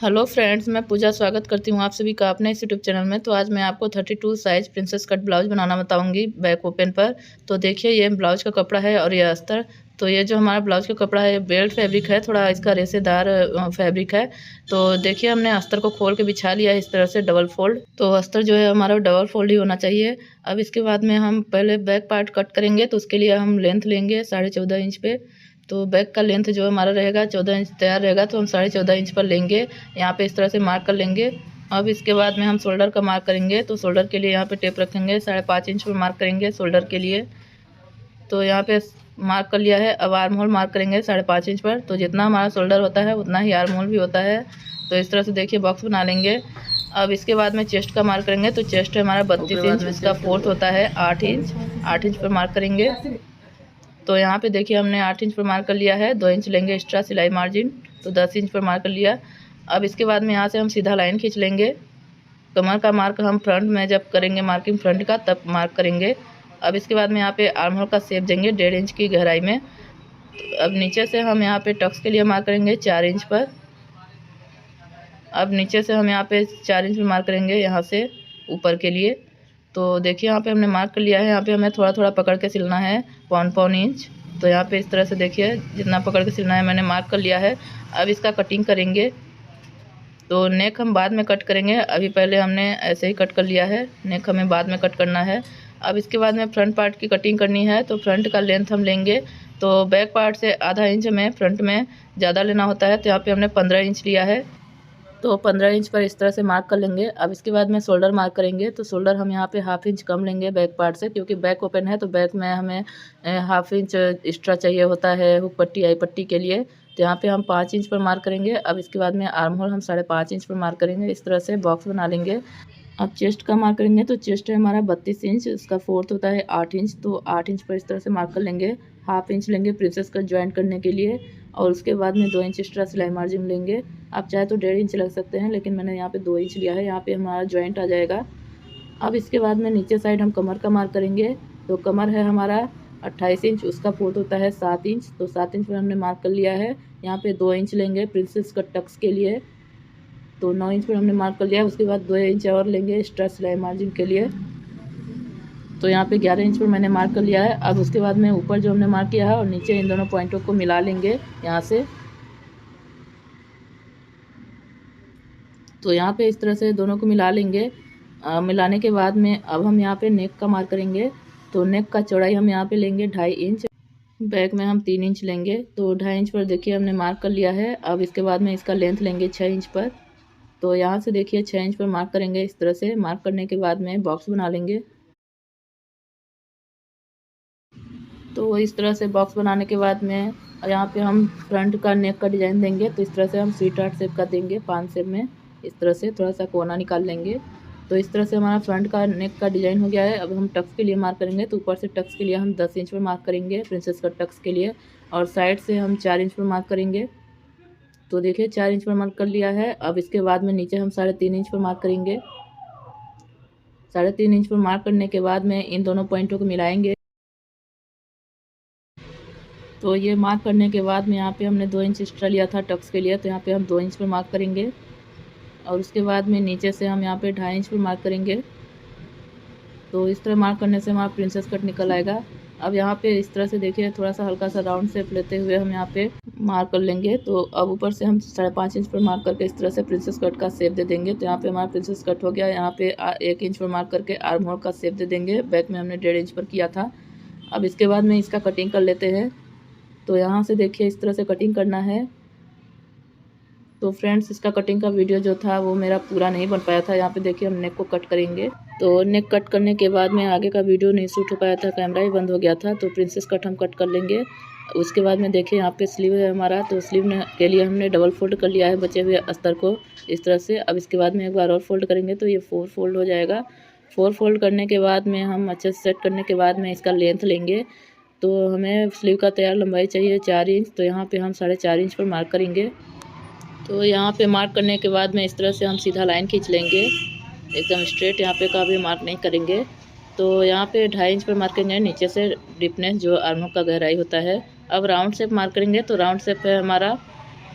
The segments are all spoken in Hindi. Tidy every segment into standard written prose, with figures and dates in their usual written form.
हेलो फ्रेंड्स, मैं पूजा स्वागत करती हूँ आप सभी का अपने इस यूट्यूब चैनल में। तो आज मैं आपको 32 साइज़ प्रिंसेस कट ब्लाउज बनाना बताऊँगी बैक ओपन पर। तो देखिए ये ब्लाउज का कपड़ा है और ये अस्तर। तो ये जो हमारा ब्लाउज का कपड़ा है ये बेल्ट फैब्रिक है, थोड़ा इसका रेशेदार फैब्रिक है। तो देखिए हमने अस्तर को खोल के बिछा लिया है इस तरह से डबल फोल्ड। तो अस्तर जो है हमारा डबल फोल्ड ही होना चाहिए। अब इसके बाद में हम पहले बैक पार्ट कट करेंगे, तो उसके लिए हम लेंथ लेंगे 14.5 इंच पे। तो बैक का लेंथ जो हमारा रहेगा 14 इंच तैयार रहेगा, तो हम 14.5 इंच पर लेंगे। यहाँ पे इस तरह से मार्क कर लेंगे। अब इसके बाद में हम शोल्डर का मार्क करेंगे। तो शोल्डर के लिए यहाँ पे टेप रखेंगे, 5.5 इंच पर मार्क करेंगे शोल्डर के लिए। तो यहाँ पे मार्क कर लिया है। अब आर्म होल मार्क करेंगे 5.5 इंच पर। तो जितना हमारा शोल्डर होता है उतना ही आर्म होल भी होता है। तो इस तरह से देखिए बॉक्स बना लेंगे। अब इसके बाद में चेस्ट का मार्क करेंगे। तो चेस्ट है हमारा 32 इंच, इसका फोर्थ होता है 8 इंच। 8 इंच पर मार्क करेंगे। तो यहाँ पे देखिए हमने 8 इंच पर मार्क कर लिया है। 2 इंच लेंगे एक्स्ट्रा सिलाई मार्जिन, तो 10 इंच पर मार्क कर लिया। अब इसके बाद में यहाँ से हम सीधा लाइन खींच लेंगे। कमर का मार्क हम फ्रंट में जब करेंगे मार्किंग फ्रंट का तब मार्क करेंगे। अब इसके बाद में यहाँ पे आर्म होल का शेप देंगे 1.5 इंच की गहराई में। तो अब नीचे से हम यहाँ पे टक्स के लिए मार्क करेंगे 4 इंच पर। अब नीचे से हम यहाँ पे 4 इंच पर मार्क करेंगे यहाँ से ऊपर के लिए। तो देखिए यहाँ पे हमने मार्क कर लिया है। यहाँ पे हमें थोड़ा थोड़ा पकड़ के सिलना है, पौन इंच। तो यहाँ पे इस तरह से देखिए जितना पकड़ के सिलना है मैंने मार्क कर लिया है। अब इसका कटिंग करेंगे। तो नेक हम बाद में कट करेंगे, अभी पहले हमने ऐसे ही कट कर लिया है। नेक हमें बाद में कट करना है। अब इसके बाद में फ्रंट पार्ट की कटिंग करनी है। तो फ्रंट का लेंथ हम लेंगे। तो बैक पार्ट से आधा इंच हमें फ्रंट में ज़्यादा लेना होता है। तो यहाँ पे हमने 15 इंच लिया है। तो 15 इंच पर इस तरह से मार्क कर लेंगे। अब इसके बाद में शोल्डर मार्क करेंगे। तो शोल्डर हम यहाँ पे हाफ इंच कम लेंगे बैक पार्ट से, क्योंकि बैक ओपन है तो बैक में हमें हाफ इंच एक्स्ट्रा चाहिए होता है हुक पट्टी आई पट्टी के लिए। तो यहाँ पे हम 5 इंच पर मार्क करेंगे। अब इसके बाद में आर्म होल हम 5.5 इंच पर मार्क करेंगे। इस तरह से बॉक्स बना लेंगे। अब चेस्ट का मार्क करेंगे। तो चेस्ट है हमारा 32 इंच, इसका फोर्थ होता है 8 इंच। तो 8 इंच पर इस तरह से मार्क कर लेंगे। हाफ इंच लेंगे प्रिंसेस का ज्वाइंट करने के लिए, और उसके बाद में 2 इंच एक्स्ट्रा सिलाई मार्जिन लेंगे। आप चाहे तो 1.5 इंच लग सकते हैं, लेकिन मैंने यहाँ पे 2 इंच लिया है। यहाँ पे हमारा ज्वाइंट आ जाएगा। अब इसके बाद में नीचे साइड हम कमर का मार्क करेंगे। तो कमर है हमारा 28 इंच, उसका फोर्थ होता है 7 इंच। तो 7 इंच पर हमने मार्क कर लिया है। यहाँ पे 2 इंच लेंगे प्रिंसेस कट टक्स के लिए। तो 9 इंच पर हमने मार्क कर लिया। उसके बाद 2 इंच और लेंगे एक्स्ट्रा सिलाई मार्जिन के लिए। तो यहाँ पे 11 इंच पर मैंने मार्क कर लिया है। अब उसके बाद में ऊपर जो हमने मार्क किया है और नीचे इन दोनों पॉइंटों को मिला लेंगे यहाँ से। तो यहाँ पे इस तरह से दोनों को मिला लेंगे। मिलाने के बाद में अब हम यहाँ पे नेक का मार्क करेंगे। तो नेक का चौड़ाई हम यहाँ पे लेंगे 2.5 इंच। बैक में हम 3 इंच लेंगे। तो 2.5 इंच पर देखिए हमने मार्क कर लिया है। अब इसके बाद में इसका लेंथ लेंगे 6 इंच पर। तो यहाँ से देखिए 6 इंच पर मार्क करेंगे। इस तरह से मार्क करने के बाद में बॉक्स बना लेंगे। तो इस तरह से बॉक्स बनाने के बाद में यहाँ पे हम फ्रंट का नेक का डिज़ाइन देंगे। तो इस तरह से हम स्वीट हार्ट शेप का देंगे, 5 शेप में। इस तरह से थोड़ा सा कोना निकाल लेंगे। तो इस तरह से हमारा फ्रंट का नेक का डिज़ाइन हो गया है। अब हम टक्स के लिए मार्क करेंगे। तो ऊपर से टक्स के लिए हम 10 इंच पर मार्क करेंगे प्रिंसेस कट टक्स के लिए, और साइड से हम 4 इंच पर मार्क करेंगे। तो देखिए 4 इंच पर मार्क कर लिया है। अब इसके बाद में नीचे हम 3.5 इंच पर मार्क करेंगे। 3.5 इंच पर मार्क करने के बाद में इन दोनों पॉइंटों को मिलाएंगे। तो ये मार्क करने के बाद में यहाँ पे हमने 2 इंच एक्स्ट्रा लिया था टक्स के लिए। तो यहाँ पे हम 2 इंच पर मार्क करेंगे, और उसके बाद में नीचे से हम यहाँ पे 2.5 इंच पर मार्क करेंगे। तो इस तरह मार्क करने से हमारा प्रिंसेस कट निकल आएगा। अब यहाँ पे इस तरह से देखिए थोड़ा सा हल्का सा राउंड शेप लेते हुए हम यहाँ पे मार्क कर लेंगे। तो अब ऊपर से हम 5.5 इंच पर मार्क करके इस तरह से प्रिंसेस कट का शेप दे देंगे। तो यहाँ पे हमारा प्रिंसेस कट हो गया। यहाँ पे 1 इंच पर मार्क करके आर्म होल का शेप दे देंगे। बैक में हमने 1.5 इंच पर किया था। अब इसके बाद में इसका कटिंग कर लेते हैं। तो यहाँ से देखिए इस तरह से कटिंग करना है। तो फ्रेंड्स इसका कटिंग का वीडियो जो था वो मेरा पूरा नहीं बन पाया था। यहाँ पे देखिए हम नेक को कट करेंगे। तो नेक कट करने के बाद में आगे का वीडियो नहीं शूट हो पाया था, कैमरा ही बंद हो गया था। तो प्रिंसेस कट हम कट कर लेंगे। उसके बाद में देखिए यहाँ पे स्लीव है हमारा। तो स्लीव के लिए हमने डबल फोल्ड कर लिया है बचे हुए अस्तर को इस तरह से। अब इसके बाद में एक बार और फोल्ड करेंगे तो ये 4 फोल्ड हो जाएगा। 4 फोल्ड करने के बाद में हम अच्छे से सेट करने के बाद में इसका लेंथ लेंगे। तो हमें स्लीव का तैयार लंबाई चाहिए 4 इंच। तो यहाँ पे हम 4.5 इंच पर मार्क करेंगे। तो यहाँ पे मार्क करने के बाद में इस तरह से हम सीधा लाइन खींच लेंगे एकदम स्ट्रेट। यहाँ पे का भी मार्क नहीं करेंगे। तो यहाँ पे 2.5 इंच पर मार्क करेंगे नीचे से डिपनेस जो आर्मों का गहराई होता है। अब राउंड शेप मार्क करेंगे। तो राउंड शेप है हमारा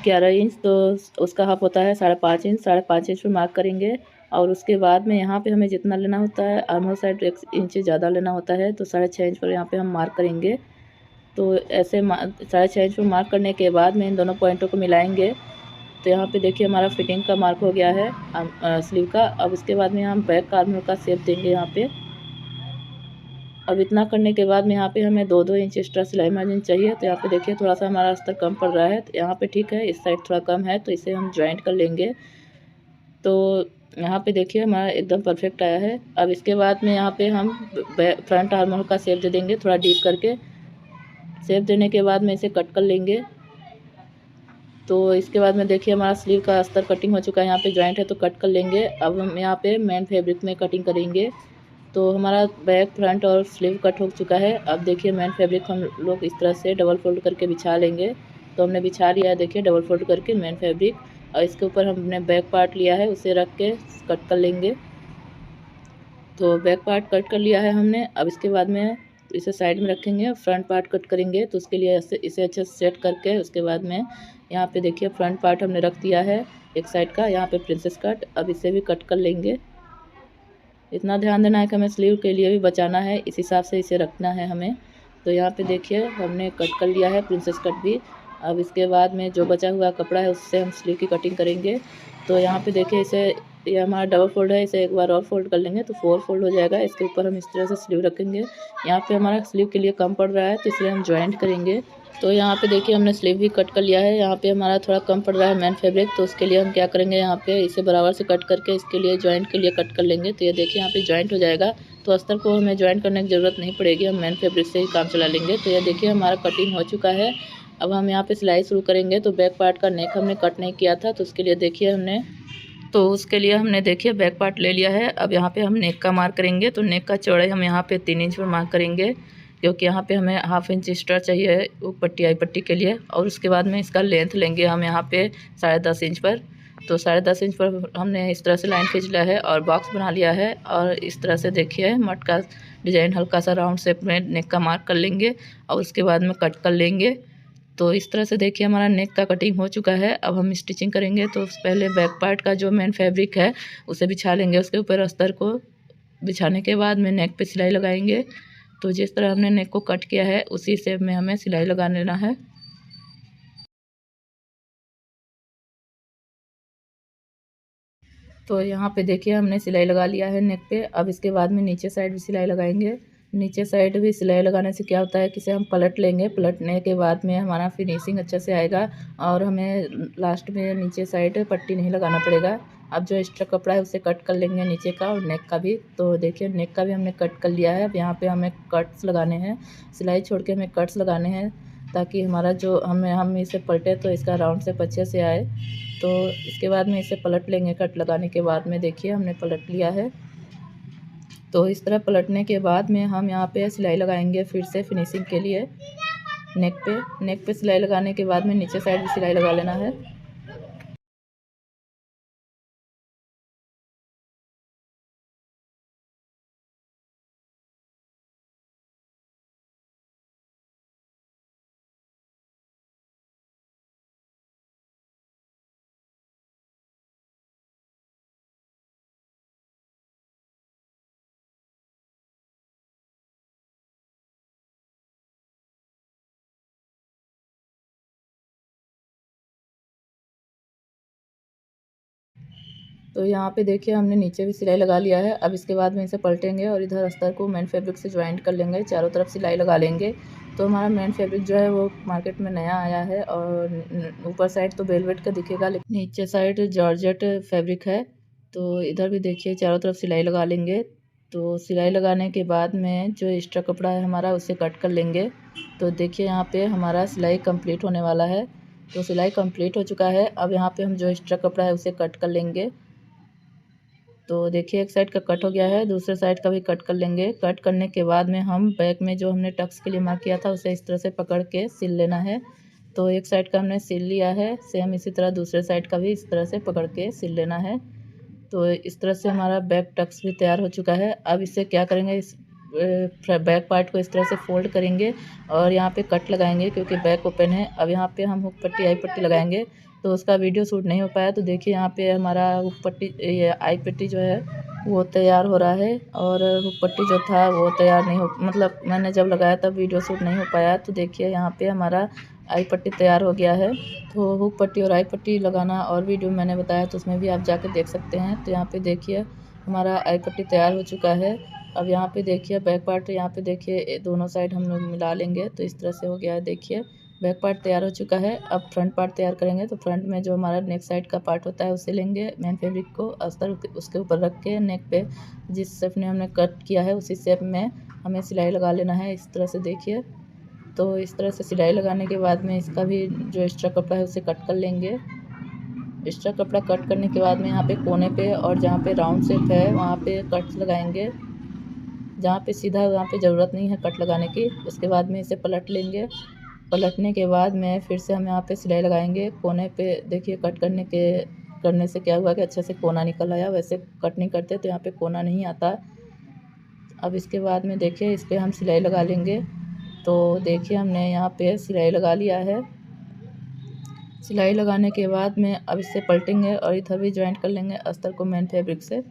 11 इंच, तो उसका हाफ होता है 5.5 इंच। 5.5 इंच पर मार्क करेंगे। और उसके बाद में यहाँ पे हमें जितना लेना होता है, आर्म होल साइड 1 इंच ज़्यादा लेना होता है, तो 6.5 इंच पर यहाँ पे हम मार्क करेंगे। तो ऐसे 6.5 इंच पर मार्क करने के बाद में इन दोनों पॉइंटों को मिलाएंगे। तो यहाँ पे देखिए हमारा फिटिंग का मार्क हो गया है स्लीव का। अब उसके बाद में हम बैक आर्म होल का शेप देंगे यहाँ पे। अब इतना करने के बाद में यहाँ पे हमें 2-2 इंच एक्स्ट्रा सिलाई मार्जिन चाहिए। तो यहाँ पे देखिए थोड़ा सा हमारा अस्तर कम पड़ रहा है, तो यहाँ पे ठीक है, इस साइड थोड़ा कम है, तो इसे हम ज्वाइंट कर लेंगे। तो यहाँ पे देखिए हमारा एकदम परफेक्ट आया है। अब इसके बाद में यहाँ पे हम फ्रंट आर्म होल का शेप दे देंगे, थोड़ा डीप करके। शेप देने के बाद में इसे कट कर लेंगे। तो इसके बाद में देखिए हमारा स्लीव का अस्तर कटिंग हो चुका है, यहाँ पे जॉइंट है तो कट कर लेंगे। अब हम यहाँ पे मेन फैब्रिक में कटिंग करेंगे। तो हमारा बैक, फ्रंट और स्लीव कट हो चुका है। अब देखिए मेन फैब्रिक हम लोग इस तरह से डबल फोल्ड करके बिछा लेंगे। तो हमने बिछा लिया है, देखिए डबल फोल्ड करके मेन फैब्रिक। और इसके ऊपर हमने बैक पार्ट लिया है, उसे रख के कट कर लेंगे। तो बैक पार्ट कट कर लिया है हमने। अब इसके बाद में इसे साइड में रखेंगे, फ्रंट पार्ट कट करेंगे। तो उसके लिए इसे अच्छे से सेट करके उसके बाद में यहाँ पे देखिए फ्रंट पार्ट हमने रख दिया है एक साइड का, यहाँ पे प्रिंसेस कट। अब इसे भी कट कर लेंगे। इतना ध्यान देना है कि हमें स्लीव के लिए भी बचाना है, इस हिसाब से इसे रखना है हमें। तो यहाँ पे देखिए हमने कट कर लिया है प्रिंसेस कट भी। अब इसके बाद में जो बचा हुआ कपड़ा है उससे हम स्लीव की कटिंग करेंगे। तो यहाँ पे देखिए इसे, ये हमारा डबल फोल्ड है, इसे एक बार और फोल्ड कर लेंगे तो 4 फोल्ड हो जाएगा। इसके ऊपर हम इस तरह से स्लीव रखेंगे। यहाँ पे हमारा स्लीव के लिए कम पड़ रहा है, तो इसलिए हम ज्वाइंट करेंगे। तो यहाँ पे देखिए हमने स्लीव भी कट कर लिया है। यहाँ पे हमारा थोड़ा कम पड़ रहा है मेन फैब्रिक, तो उसके लिए हम क्या करेंगे, यहाँ पे इसे बराबर से कट करके इसके लिए जॉइंट के लिए कट कर लेंगे। तो ये देखिए यहाँ पे जॉइंट हो जाएगा। तो अस्तर को हमें जॉइंट करने की ज़रूरत नहीं पड़ेगी, हम मेन फैब्रिक से ही काम चला लेंगे। तो ये देखिए हमारा कटिंग हो चुका है। अब हम यहाँ पे सिलाई शुरू करेंगे। तो बैक पार्ट का नेक हमने कट नहीं किया था, तो उसके लिए देखिए हमने देखिए बैक पार्ट ले लिया है। अब यहाँ पे हम नेक का मार्क करेंगे। तो नेक का चौड़ाई हम यहाँ पे 3 इंच पर मार्क करेंगे, क्योंकि यहाँ पे हमें हाफ इंच एक्स्ट्रा चाहिए वो पट्टी आई पट्टी के लिए। और उसके बाद में इसका लेंथ लेंगे हम यहाँ पे 10.5 इंच पर। तो 10.5 इंच पर हमने इस तरह से लाइन खींच लिया है और बॉक्स बना लिया है। और इस तरह से देखिए मटका डिजाइन हल्का सा राउंड शेप में नेक का मार्क कर लेंगे और उसके बाद में कट कर लेंगे। तो इस तरह से देखिए हमारा नेक का कटिंग हो चुका है। अब हम स्टिचिंग करेंगे। तो पहले बैक पार्ट का जो मेन फैब्रिक है उसे बिछा लेंगे, उसके ऊपर अस्तर को बिछाने के बाद में नेक पे सिलाई लगाएंगे। तो जिस तरह हमने नेक को कट किया है उसी शेप में हमें सिलाई लगा लेना है। तो यहाँ पे देखिए हमने सिलाई लगा लिया है नेक पे। अब इसके बाद में नीचे साइड भी सिलाई लगाएंगे। नीचे साइड भी सिलाई लगाने से क्या होता है कि इसे हम पलट लेंगे, पलटने के बाद में हमारा फिनिशिंग अच्छे से आएगा और हमें लास्ट में नीचे साइड पट्टी नहीं लगाना पड़ेगा। अब जो एक्स्ट्रा कपड़ा है उसे कट कर लेंगे नीचे का और नेक का भी। तो देखिए नेक का भी हमने कट कर लिया है। अब यहाँ पे हमें कट्स लगाने हैं, सिलाई छोड़ के हमें कट्स लगाने हैं, ताकि हमारा जो हम इसे पलटे तो इसका राउंड शेप अच्छे से आए। तो इसके बाद में इसे पलट लेंगे। कट लगाने के बाद में देखिए हमने पलट लिया है। तो इस तरह पलटने के बाद में हम यहाँ पे सिलाई लगाएंगे फिर से फिनिशिंग के लिए नेक पे सिलाई लगाने के बाद में नीचे साइड भी सिलाई लगा लेना है। तो यहाँ पे देखिए हमने नीचे भी सिलाई लगा लिया है। अब इसके बाद में इसे पलटेंगे और इधर अस्तर को मेन फैब्रिक से ज्वाइंट कर लेंगे, चारों तरफ सिलाई लगा लेंगे। तो हमारा मेन फैब्रिक जो है वो मार्केट में नया आया है और ऊपर साइड तो वेलवेट का दिखेगा, लेकिन नीचे साइड जॉर्जेट फैब्रिक है। तो इधर भी देखिए चारों तरफ सिलाई लगा लेंगे। तो सिलाई लगाने के बाद में जो एक्स्ट्रा कपड़ा है हमारा उसे कट कर लेंगे। तो देखिए यहाँ पे हमारा सिलाई कंप्लीट होने वाला है। तो सिलाई कंप्लीट हो चुका है। अब यहाँ पे हम जो एक्स्ट्रा कपड़ा है उसे कट कर लेंगे। तो देखिए एक साइड का कट हो गया है, दूसरे साइड का भी कट कर लेंगे। कट करने के बाद में हम बैक में जो हमने टक्स के लिए मार्क किया था उसे इस तरह से पकड़ के सिल लेना है। तो एक साइड का हमने सिल लिया है, सेम इसी तरह दूसरे साइड का भी इस तरह से पकड़ के सिल लेना है। तो इस तरह से हमारा बैक टक्स भी तैयार हो चुका है। अब इसे क्या करेंगे, इस बैक पार्ट को इस तरह से फोल्ड करेंगे और यहाँ पे कट लगाएंगे, क्योंकि बैक ओपन है। अब यहाँ पे हम हुक पट्टी आई पट्टी लगाएंगे। तो उसका वीडियो शूट नहीं हो पाया। तो देखिए यहाँ पे हमारा हुक पट्टी, ये आई पट्टी जो है वो तैयार हो रहा है, और हुक पट्टी जो था वो तैयार नहीं हो, मतलब मैंने जब लगाया तब वीडियो शूट नहीं हो पाया। तो देखिए यहाँ पे हमारा आई पट्टी तैयार हो गया है। तो हुक पट्टी और आई पट्टी लगाना और वीडियो मैंने बताया, तो उसमें भी आप जाकर देख सकते हैं। तो यहाँ पे देखिए हमारा आई पट्टी तैयार हो चुका है। अब यहाँ पे देखिए बैक पार्ट, यहाँ पे देखिए दोनों साइड हम लोग मिला लेंगे, तो इस तरह से हो गया है। देखिए बैक पार्ट तैयार हो चुका है। अब फ्रंट पार्ट तैयार करेंगे। तो फ्रंट में जो हमारा नेक साइड का पार्ट होता है उसे लेंगे, मेन फैब्रिक को अस्तर उसके ऊपर रख के नेक पे जिस शेप में हमने कट किया है उसी शेप में हमें सिलाई लगा लेना है, इस तरह से देखिए। तो इस तरह से सिलाई लगाने के बाद में इसका भी जो एक्स्ट्रा कपड़ा है उसे कट कर लेंगे। एक्स्ट्रा कपड़ा कट करने के बाद में यहाँ पे कोने पे और जहाँ पे राउंड शेप है वहाँ पे कट लगाएंगे। जहाँ पे सीधा वहाँ पे ज़रूरत नहीं है कट लगाने की। उसके बाद में इसे पलट लेंगे। पलटने के बाद में फिर से हम यहाँ पे सिलाई लगाएंगे। कोने पे देखिए कट करने से क्या हुआ कि अच्छे से कोना निकल आया, वैसे कट नहीं करते तो यहाँ पे कोना नहीं आता। अब इसके बाद में देखिए इस पर हम सिलाई लगा लेंगे। तो देखिए हमने यहाँ पे सिलाई लगा लिया है। सिलाई लगाने के बाद में अब इसे पलटेंगे और इधर भी ज्वाइंट कर लेंगे अस्तर को मेन फैब्रिक से।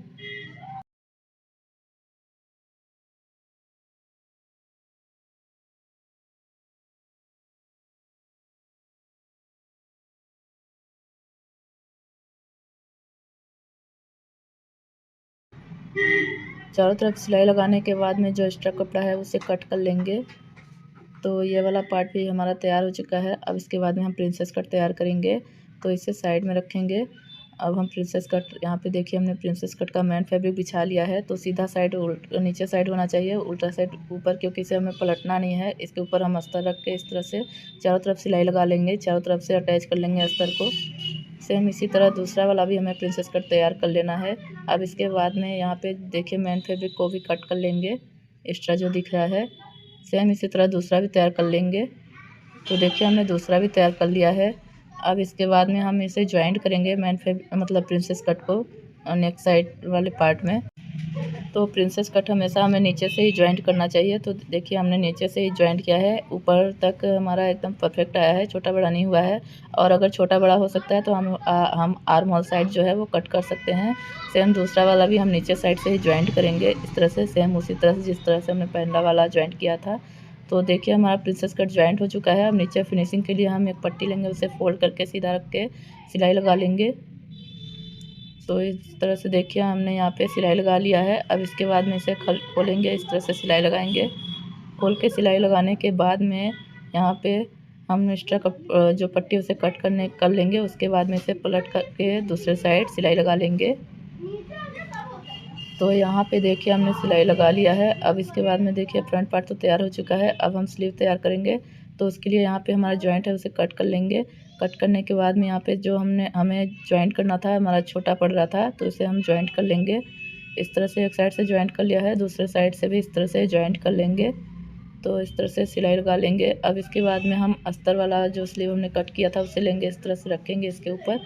चारों तरफ सिलाई लगाने के बाद में जो एक्स्ट्रा कपड़ा है उसे कट कर लेंगे। तो ये वाला पार्ट भी हमारा तैयार हो चुका है। अब इसके बाद में हम प्रिंसेस कट तैयार करेंगे, तो इसे साइड में रखेंगे। अब हम प्रिंसेस कट, यहाँ पे देखिए हमने प्रिंसेस कट का मेन फैब्रिक बिछा लिया है। तो सीधा साइड नीचे साइड होना चाहिए, उल्टा साइड ऊपर, क्योंकि इसे हमें पलटना नहीं है। इसके ऊपर हम अस्तर रख के इस तरह से चारों तरफ सिलाई लगा लेंगे, चारों तरफ से अटैच कर लेंगे अस्तर को। सेम इसी तरह दूसरा वाला भी हमें प्रिंसेस कट तैयार कर लेना है। अब इसके बाद में यहाँ पे देखिए मेन फैब्रिक को भी कट कर लेंगे, एक्स्ट्रा जो दिख रहा है। सेम इसी तरह दूसरा भी तैयार कर लेंगे। तो देखिए हमने दूसरा भी तैयार कर लिया है। अब इसके बाद में हम इसे ज्वाइंट करेंगे मेन फैब्रिक, मतलब प्रिंसेस कट को नेक साइड वाले पार्ट में। तो प्रिंसेस कट हमेशा हमें नीचे से ही ज्वाइंट करना चाहिए। तो देखिए हमने नीचे से ही ज्वाइंट किया है, ऊपर तक हमारा एकदम परफेक्ट आया है, छोटा बड़ा नहीं हुआ है। और अगर छोटा बड़ा हो सकता है तो हम आर्म होल साइड जो है वो कट कर सकते हैं। सेम दूसरा वाला भी हम नीचे साइड से ही ज्वाइंट करेंगे इस तरह से, सेम उसी तरह से जिस तरह से हमने पहला वाला ज्वाइंट किया था। तो देखिए हमारा प्रिंसेस कट ज्वाइंट हो चुका है। अब नीचे फिनिशिंग के लिए हम एक पट्टी लेंगे, उसे फोल्ड करके सीधा रख के सिलाई लगा लेंगे। तो इस तरह से देखिए हमने यहाँ पे सिलाई लगा लिया है। अब इसके बाद में इसे खोलेंगे, इस तरह से सिलाई लगाएंगे। खोल के सिलाई लगाने के बाद में यहाँ पे हम एक्स्ट्रा जो पट्टी उसे कट कर लेंगे। उसके बाद में इसे पलट करके दूसरे साइड सिलाई लगा लेंगे। तो यहाँ पे देखिए हमने सिलाई लगा लिया है। अब इसके बाद में देखिए फ्रंट पार्ट तो तैयार हो चुका है। अब हम स्लीव तैयार करेंगे। तो उसके लिए यहाँ पे हमारा जॉइंट है उसे कट कर लेंगे। कट करने के बाद में यहाँ पे जो हमें जॉइंट करना था, हमारा छोटा पड़ रहा था, तो इसे हम जॉइंट कर लेंगे। इस तरह से एक साइड से जॉइंट कर लिया है, दूसरे साइड से भी इस तरह से जॉइंट कर लेंगे। तो इस तरह से सिलाई लगा लेंगे। अब इसके बाद में हम अस्तर वाला जो स्लीव हमने कट किया था उसे लेंगे, इस तरह से रखेंगे, इसके ऊपर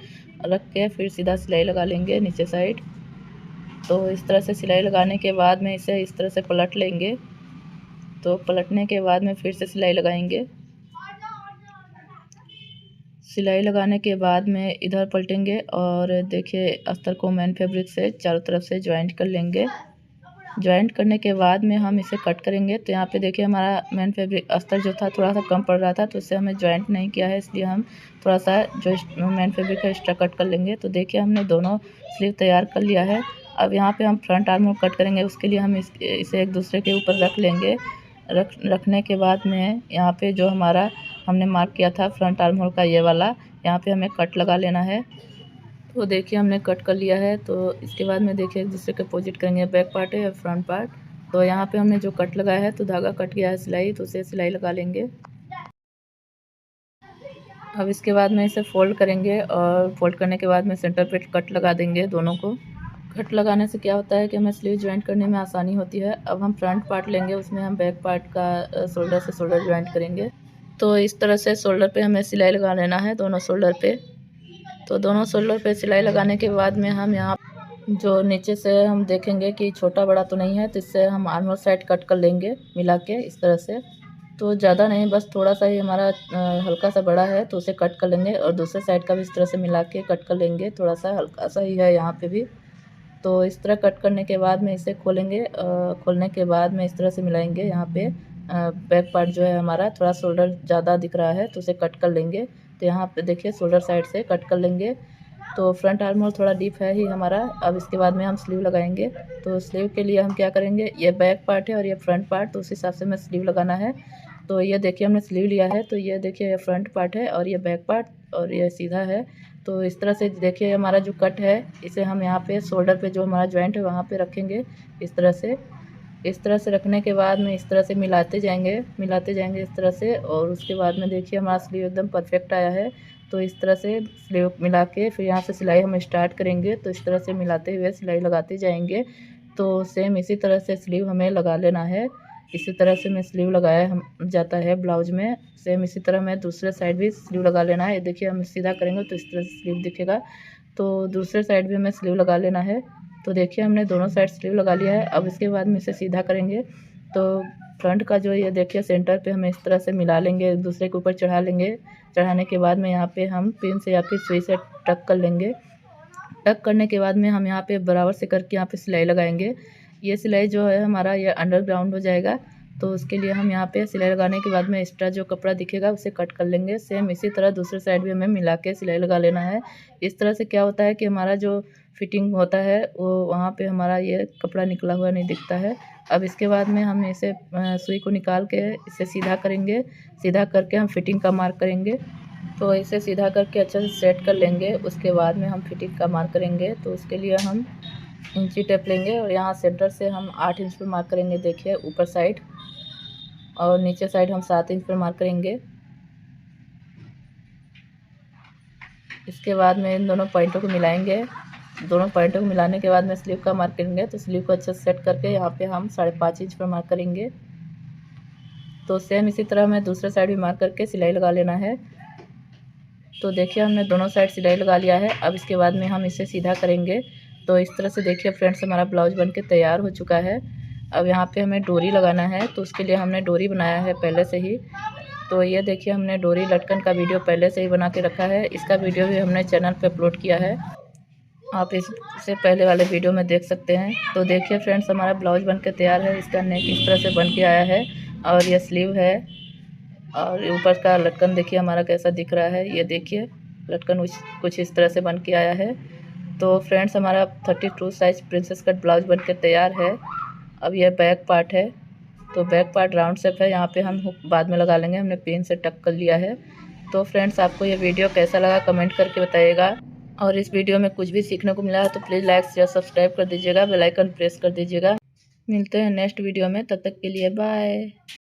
रख के फिर सीधा सिलाई लगा लेंगे नीचे साइड। तो इस तरह से सिलाई लगाने के बाद में इसे इस तरह से पलट लेंगे। तो पलटने के बाद में फिर से सिलाई लगाएंगे। सिलाई लगाने के बाद में इधर पलटेंगे और देखिए अस्तर को मेन फैब्रिक से चारों तरफ से ज्वाइंट कर लेंगे। ज्वाइंट करने के बाद में हम इसे कट करेंगे। तो यहाँ पे देखिए हमारा मेन फैब्रिक अस्तर जो था थोड़ा सा कम पड़ रहा था, तो इससे हमें ज्वाइंट नहीं किया है, इसलिए हम थोड़ा सा जो मेन फैब्रिक है एक्स्ट्रा कट कर लेंगे। तो देखिए हमने दोनों स्लीव तैयार कर लिया है। अब यहाँ पे हम फ्रंट आर्म होल कट करेंगे, उसके लिए हम इसे एक दूसरे के ऊपर रख लेंगे। रखने के बाद में यहाँ पे जो हमारा हमने मार्क किया था फ्रंट आर्म होल का, ये वाला यहाँ पे हमें कट लगा लेना है। तो देखिए हमने कट कर लिया है। तो इसके बाद में देखिए एक दूसरे के अपोजिट करेंगे, बैक पार्ट है या फ्रंट पार्ट। तो यहाँ पे हमने जो कट लगाया है, तो धागा कट गया है सिलाई, तो उसे सिलाई लगा लेंगे। अब इसके बाद में इसे फोल्ड करेंगे और फोल्ड करने के बाद में सेंटर पे कट लगा देंगे दोनों को। कट लगाने से क्या होता है कि हमें स्लीव ज्वाइंट करने में आसानी होती है। अब हम फ्रंट पार्ट लेंगे, उसमें हम बैक पार्ट का शोल्डर से शोल्डर ज्वाइंट करेंगे। तो इस तरह से शोल्डर पे हमें सिलाई लगा लेना है, दोनों शोल्डर पे। तो दोनों शोल्डर पे सिलाई लगाने के बाद में हम यहाँ जो नीचे से हम देखेंगे कि छोटा बड़ा तो नहीं है, तो इससे हम आर्म होल साइड कट कर लेंगे मिला के इस तरह से। तो ज़्यादा नहीं, बस थोड़ा सा ही हमारा हल्का सा बड़ा है तो उसे कट कर लेंगे और दूसरे साइड का भी इस तरह से मिला के कट कर लेंगे। थोड़ा सा हल्का सा ही है यहाँ पे भी। तो इस तरह कट करने के बाद में इसे खोलेंगे। खोलने के बाद में इस तरह से मिलाएंगे। यहाँ पे बैक पार्ट जो है हमारा थोड़ा शोल्डर ज़्यादा दिख रहा है तो उसे कट कर लेंगे। तो यहाँ पे देखिए शोल्डर साइड से कट कर लेंगे। तो फ्रंट आर्म होल थोड़ा डीप है ही हमारा। अब इसके बाद में हम स्लीव लगाएंगे। तो स्लीव के लिए हम क्या करेंगे, ये बैक पार्ट है और ये फ्रंट पार्ट, तो उस हिसाब से हमें स्लीव लगाना है। तो ये देखिए हमने स्लीव लिया है। तो ये देखिए ये फ्रंट पार्ट है और ये बैक पार्ट और ये सीधा है। तो इस तरह से देखिए हमारा जो कट है इसे हम यहाँ पे शोल्डर पे जो हमारा जॉइंट है वहाँ पे रखेंगे इस तरह से। इस तरह से रखने के बाद में इस तरह से मिलाते जाएंगे इस तरह से। और उसके बाद में देखिए हमारा स्लीव एकदम परफेक्ट आया है। तो इस तरह से स्लीव मिला के फिर यहाँ से सिलाई हम स्टार्ट करेंगे। तो इस तरह से मिलाते हुए सिलाई लगाते जाएंगे। तो सेम इसी तरह से स्लीव हमें लगा लेना है। इसी तरह से मैं स्लीव लगाया हम जाता है ब्लाउज में। सेम इसी तरह मैं दूसरे साइड भी स्लीव लगा लेना है। ये देखिए हम सीधा करेंगे तो इस तरह से स्लीव दिखेगा। तो दूसरे साइड भी हमें स्लीव लगा लेना है। तो देखिए हमने दोनों साइड स्लीव लगा लिया है। अब इसके बाद में इसे सीधा करेंगे। तो फ्रंट का जो ये देखिए सेंटर पे हमें इस तरह से मिला लेंगे, एक दूसरे के ऊपर चढ़ा लेंगे। चढ़ाने के बाद में यहाँ पे हम पिन से या फिर सुई से टक कर लेंगे। टक करने के बाद में हम यहाँ पे बराबर से करके यहाँ पे सिलाई लगाएंगे। ये सिलाई जो है हमारा ये अंडरग्राउंड हो जाएगा। तो उसके लिए हम यहाँ पे सिलाई लगाने के बाद में एक्स्ट्रा जो कपड़ा दिखेगा उसे कट कर लेंगे। सेम इसी तरह दूसरे साइड भी हमें मिला के सिलाई लगा लेना है। इस तरह से क्या होता है कि हमारा जो फिटिंग होता है वो वहाँ पे हमारा ये कपड़ा निकला हुआ नहीं दिखता है। अब इसके बाद में हम इसे सुई को निकाल के इसे सीधा करेंगे। सीधा करके हम फिटिंग का मार्क करेंगे। तो इसे सीधा करके अच्छे से सेट कर लेंगे। उसके बाद में हम फिटिंग का मार्क करेंगे। तो उसके लिए हम इंची टेप लेंगे और यहाँ सेंटर से हम 8 इंच पर मार्क करेंगे। देखिए ऊपर साइड और नीचे साइड हम 7 इंच पर मार्क करेंगे। इसके बाद में इन दोनों पॉइंटों को मिलाएंगे। दोनों पॉइंटों को मिलाने के बाद में स्लीव का मार्क करेंगे। तो स्लीव को अच्छे से सेट करके यहाँ पे हम 5.5 इंच पर मार्क करेंगे। तो सेम इसी तरह हमें दूसरे साइड भी मार्क करके सिलाई लगा लेना है। तो देखिए हमने दोनों साइड सिलाई लगा लिया है। अब इसके बाद में हम इसे सीधा करेंगे। तो इस तरह से देखिए फ्रेंड्स हमारा ब्लाउज बन के तैयार हो चुका है। अब यहाँ पे हमें डोरी लगाना है। तो उसके लिए हमने डोरी बनाया है पहले से ही। तो ये देखिए हमने डोरी लटकन का वीडियो पहले से ही बना के रखा है। इसका वीडियो भी हमने चैनल पे अपलोड किया है, आप इससे पहले वाले वीडियो में देख सकते हैं। तो देखिए फ्रेंड्स हमारा ब्लाउज बन के तैयार है। इसका नेक इस तरह से बन के आया है और ये स्लीव है और ऊपर का लटकन देखिए हमारा कैसा दिख रहा है। ये देखिए लटकन कुछ इस तरह से बन के आया है। तो फ्रेंड्स हमारा 32 साइज प्रिंसेस कट ब्लाउज बन के तैयार है। अब यह बैक पार्ट है। तो बैक पार्ट राउंड शेप है, यहाँ पे हम हुक बाद में लगा लेंगे। हमने पिन से टक कर लिया है। तो फ्रेंड्स आपको ये वीडियो कैसा लगा कमेंट करके बताइएगा। और इस वीडियो में कुछ भी सीखने को मिला है तो प्लीज़ लाइक शेयर सब्सक्राइब कर दीजिएगा, बेल आइकन प्रेस कर दीजिएगा। मिलते हैं नेक्स्ट वीडियो में, तब तक के लिए बाय।